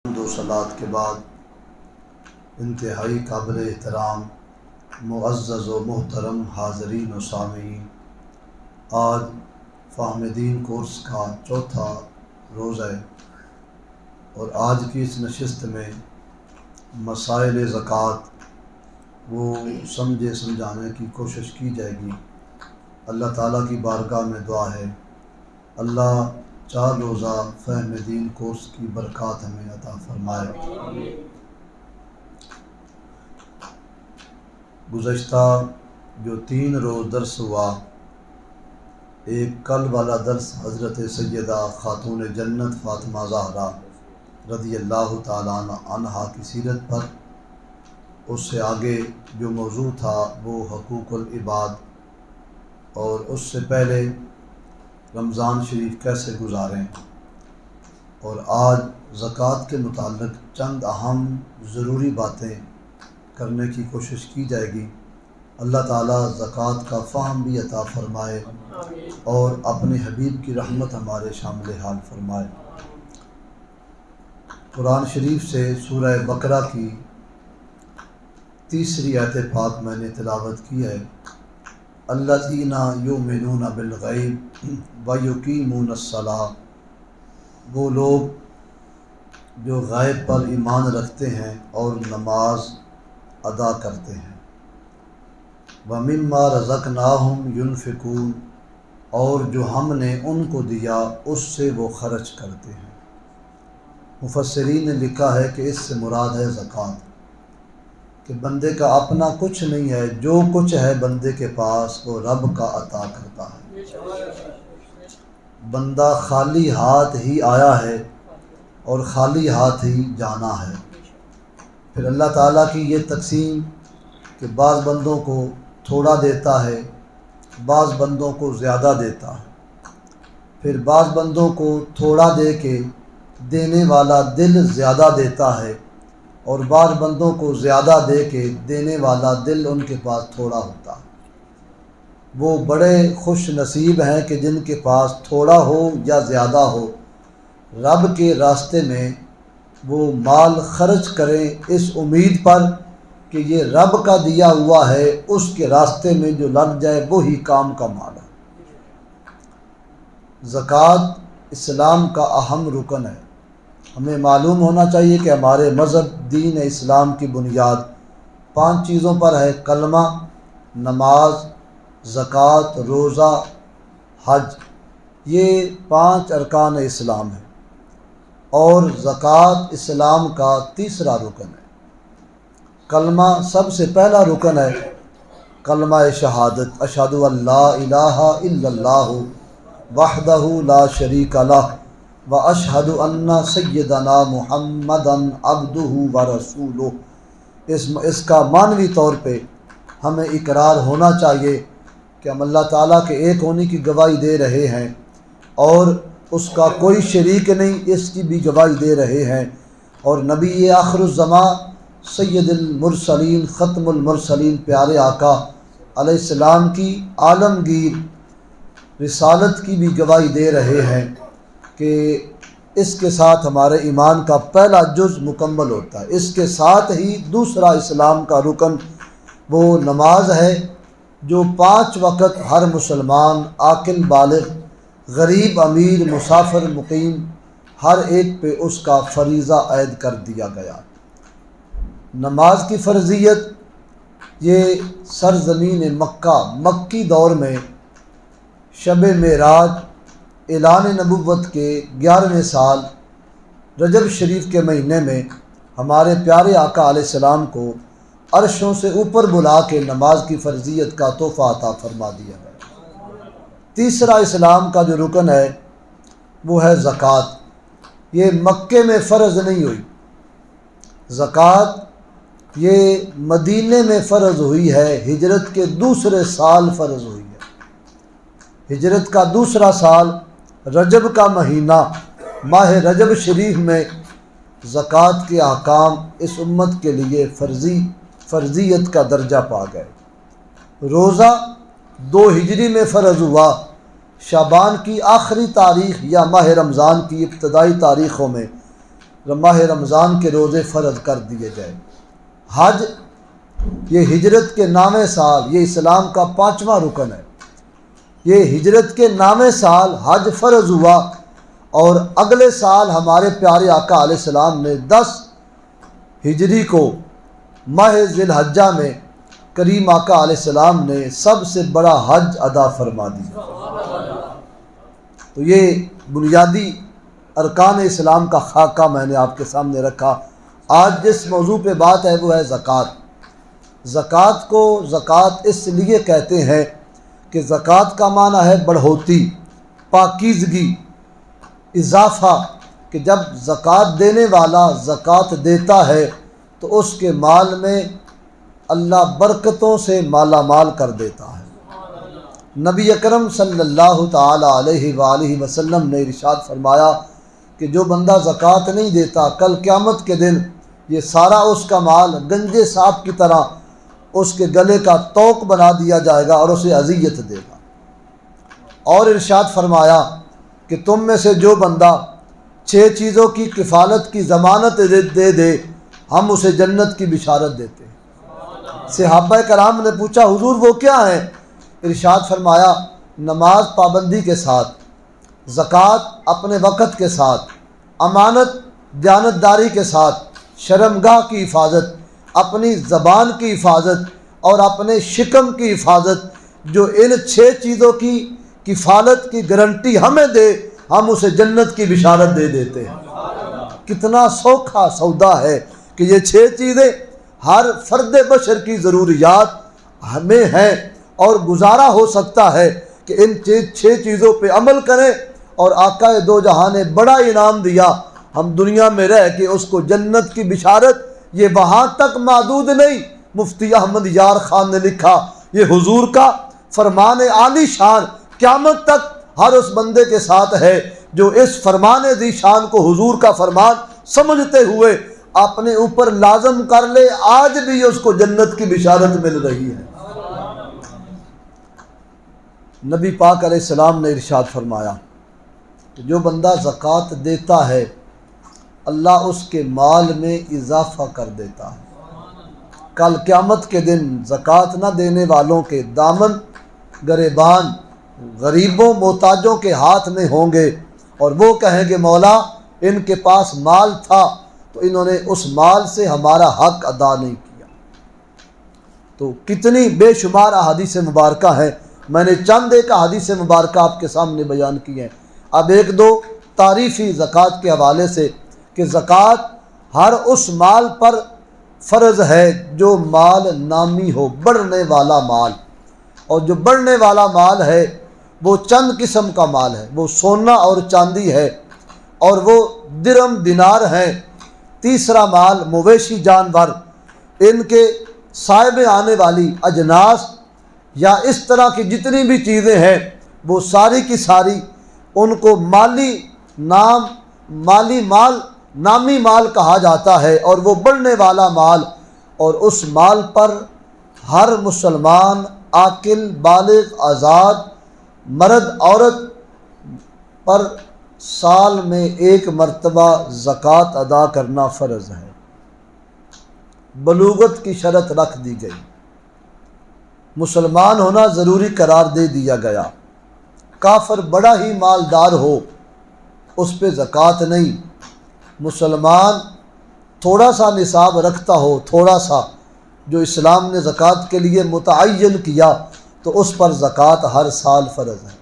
دو صلات کے بعد انتہائی قابل احترام معزز و محترم حاضرین و سامعین، آج فہمدین کورس کا چوتھا روز ہے اور آج کی اس نشست میں مسائل زکوٰۃ وہ سمجھانے کی کوشش کی جائے گی۔ اللہ تعالیٰ کی بارگاہ میں دعا ہے اللہ 4 روزہ فہم دین کورس کی برکات ہمیں عطا فرمائے۔ گزشتہ جو 3 روز درس ہوا، ایک کل والا درس حضرت سیدہ خاتون جنت فاطمہ زہرا رضی اللہ تعالیٰ عنہا کی سیرت پر، اس سے آگے جو موضوع تھا وہ حقوق العباد، اور اس سے پہلے رمضان شریف کیسے گزاریں، اور آج زکوٰۃ کے متعلق چند اہم ضروری باتیں کرنے کی کوشش کی جائے گی۔ اللہ تعالیٰ زکوٰۃ کا فہم بھی عطا فرمائے اور اپنے حبیب کی رحمت ہمارے شامل حال فرمائے۔ قرآن شریف سے سورہ بقرہ کی 3 آیت پاک میں نے تلاوت کی ہے۔ الذین یؤمنون بالغیب ویقیمون الصلاۃ، وہ لوگ جو غیب پر ایمان رکھتے ہیں اور نماز ادا کرتے ہیں۔ ومما رزقناہم ینفقون، اور جو ہم نے ان کو دیا اس سے وہ خرچ کرتے ہیں۔ مفسرین نے لکھا ہے کہ اس سے مراد ہے زکوٰۃ، کہ بندے کا اپنا کچھ نہیں ہے، جو کچھ ہے بندے کے پاس وہ رب کا عطا کرتا ہے۔ بندہ خالی ہاتھ ہی آیا ہے اور خالی ہاتھ ہی جانا ہے۔ پھر اللہ تعالیٰ کی یہ تقسیم کہ بعض بندوں کو تھوڑا دیتا ہے، بعض بندوں کو زیادہ دیتا ہے، پھر بعض بندوں کو تھوڑا دے کے دینے والا دل زیادہ دیتا ہے، اور بعض بندوں کو زیادہ دے کے دینے والا دل ان کے پاس تھوڑا ہوتا ہے۔ وہ بڑے خوش نصیب ہیں کہ جن کے پاس تھوڑا ہو یا زیادہ ہو، رب کے راستے میں وہ مال خرچ کریں اس امید پر کہ یہ رب کا دیا ہوا ہے، اس کے راستے میں جو لگ جائے وہی کام کا مال ہے۔ زکوٰۃ اسلام کا اہم رکن ہے۔ ہمیں معلوم ہونا چاہیے کہ ہمارے مذہب دین اسلام کی بنیاد 5 چیزوں پر ہے: کلمہ، نماز، زکوٰۃ، روزہ، حج۔ یہ 5 ارکان اسلام ہیں، اور زکوٰۃ اسلام کا تیسرا رکن ہے۔ کلمہ سب سے پہلا رکن ہے، کلمہ شہادت، اشہد ان لا الہ الا اللہ وحدہ لا شریک لہ واشہد ان سیدنا محمدا عبدہ ورسولہ۔ اس کا معنوی طور پہ ہمیں اقرار ہونا چاہیے کہ ہم اللہ تعالیٰ کے ایک ہونے کی گواہی دے رہے ہیں اور اس کا کوئی شریک نہیں، اس کی بھی گواہی دے رہے ہیں، اور نبی آخر الزماں سید المرسلین ختم المرسلین پیارے آقا علیہ السلام کی عالمگیر رسالت کی بھی گواہی دے رہے ہیں کہ اس کے ساتھ ہمارے ایمان کا پہلا جز مکمل ہوتا ہے۔ اس کے ساتھ ہی دوسرا اسلام کا رکن وہ نماز ہے، جو 5 وقت ہر مسلمان، عاقل بالغ، غریب امیر، مسافر مقیم، ہر ایک پہ اس کا فریضہ عائد کر دیا گیا۔ نماز کی فرضیت یہ سرزمین مکہ، مکی دور میں شب معراج، اعلان نبوت کے 11ویں سال رجب شریف کے مہینے میں ہمارے پیارے آقا علیہ السلام کو عرشوں سے اوپر بلا کے نماز کی فرضیت کا تحفہ عطا فرما دیا گیا۔ تیسرا اسلام کا جو رکن ہے وہ ہے زکوٰۃ۔ یہ مکے میں فرض نہیں ہوئی، زکوٰۃ یہ مدینے میں فرض ہوئی ہے، ہجرت کے دوسرے سال فرض ہوئی ہے۔ ہجرت کا دوسرا سال رجب کا مہینہ، ماہ رجب شریف میں زکوٰۃ کے احکام اس امت کے لیے فرضیت کا درجہ پا گئے۔ روزہ 2 ہجری میں فرض ہوا، شعبان کی آخری تاریخ یا ماہ رمضان کی ابتدائی تاریخوں میں ماہ رمضان کے روزے فرض کر دیے گئے۔ حج یہ ہجرت کے نامے سال، یہ اسلام کا 5واں رکن ہے۔ یہ ہجرت کے نامے سال حج فرض ہوا، اور اگلے سال ہمارے پیارے آقا علیہ السلام نے 10 ہجری کو ماہ ذی الحجہ میں کریم آقا علیہ السلام نے سب سے بڑا حج ادا فرما دیا۔ تو یہ بنیادی ارکان اسلام کا خاکہ میں نے آپ کے سامنے رکھا۔ آج جس موضوع پہ بات ہے وہ ہے زکوٰۃ۔ زکوٰۃ کو زکوٰۃ اس لیے کہتے ہیں کہ زکوٰۃ کا معنی ہے بڑھوتی، پاکیزگی، اضافہ، کہ جب زکوٰۃ دینے والا زکوٰۃ دیتا ہے تو اس کے مال میں اللہ برکتوں سے مالا مال کر دیتا ہے۔ نبی اکرم صلی اللہ تعالی علیہ وآلہ وسلم نے ارشاد فرمایا کہ جو بندہ زکوٰۃ نہیں دیتا، کل قیامت کے دن یہ سارا اس کا مال گنجے سانپ کی طرح اس کے گلے کا توق بنا دیا جائے گا اور اسے اذیت دے گا۔ اور ارشاد فرمایا کہ تم میں سے جو بندہ 6 چیزوں کی کفالت کی ضمانت دے دے ہم اسے جنت کی بشارت دیتے ہیں۔ صحابہ کرام نے پوچھا حضور وہ کیا ہیں؟ ارشاد فرمایا نماز پابندی کے ساتھ، زکوٰۃ اپنے وقت کے ساتھ، امانت دیانتداری کے ساتھ، شرمگاہ کی حفاظت، اپنی زبان کی حفاظت اور اپنے شکم کی حفاظت۔ جو ان 6 چیزوں کی کفالت کی گارنٹی ہمیں دے ہم اسے جنت کی بشارت دے دیتے ہیں۔ کتنا سوکھا سودا ہے کہ یہ 6 چیزیں ہر فرد بشر کی ضروریات ہمیں ہیں، اور گزارا ہو سکتا ہے کہ ان 6 چیزوں پہ عمل کریں، اور آقا دو جہاں نے بڑا انعام دیا، ہم دنیا میں رہ کے اس کو جنت کی بشارت۔ یہ وہاں تک محدود نہیں، مفتی احمد یار خان نے لکھا یہ حضور کا فرمان عالی شان قیامت تک ہر اس بندے کے ساتھ ہے جو اس فرمان ذی شان کو حضور کا فرمان سمجھتے ہوئے اپنے اوپر لازم کر لے، آج بھی اس کو جنت کی بشارت مل رہی ہے۔ نبی پاک علیہ السلام نے ارشاد فرمایا کہ جو بندہ زکوٰۃ دیتا ہے اللہ اس کے مال میں اضافہ کر دیتا ہے۔ کل قیامت کے دن زکوٰۃ نہ دینے والوں کے دامن گریبان غریبوں محتاجوں کے ہاتھ میں ہوں گے، اور وہ کہیں گے مولا ان کے پاس مال تھا تو انہوں نے اس مال سے ہمارا حق ادا نہیں کیا۔ تو کتنی بے شمار احادیث مبارکہ ہیں، میں نے چند ایک احادیث مبارکہ آپ کے سامنے بیان کی ہیں۔ اب ایک دو تعریفی زکوٰۃ کے حوالے سے کہ زکوٰۃ ہر اس مال پر فرض ہے جو مال نامی ہو، بڑھنے والا مال، اور جو بڑھنے والا مال ہے وہ چند قسم کا مال ہے، وہ سونا اور چاندی ہے، اور وہ درم دینار ہیں۔ تیسرا مال مویشی جانور، ان کے سائے میں آنے والی اجناس یا اس طرح کی جتنی بھی چیزیں ہیں وہ ساری کی ساری ان کو نامی مال کہا جاتا ہے، اور وہ بڑھنے والا مال، اور اس مال پر ہر مسلمان عاقل بالغ آزاد مرد عورت پر سال میں 1 مرتبہ زکوٰۃ ادا کرنا فرض ہے۔ بلوغت کی شرط رکھ دی گئی، مسلمان ہونا ضروری قرار دے دیا گیا۔ کافر بڑا ہی مالدار ہو اس پہ زکوٰۃ نہیں، مسلمان تھوڑا سا نصاب رکھتا ہو، تھوڑا سا جو اسلام نے زکوٰۃ کے لیے متعین کیا، تو اس پر زکوٰۃ ہر سال فرض ہے۔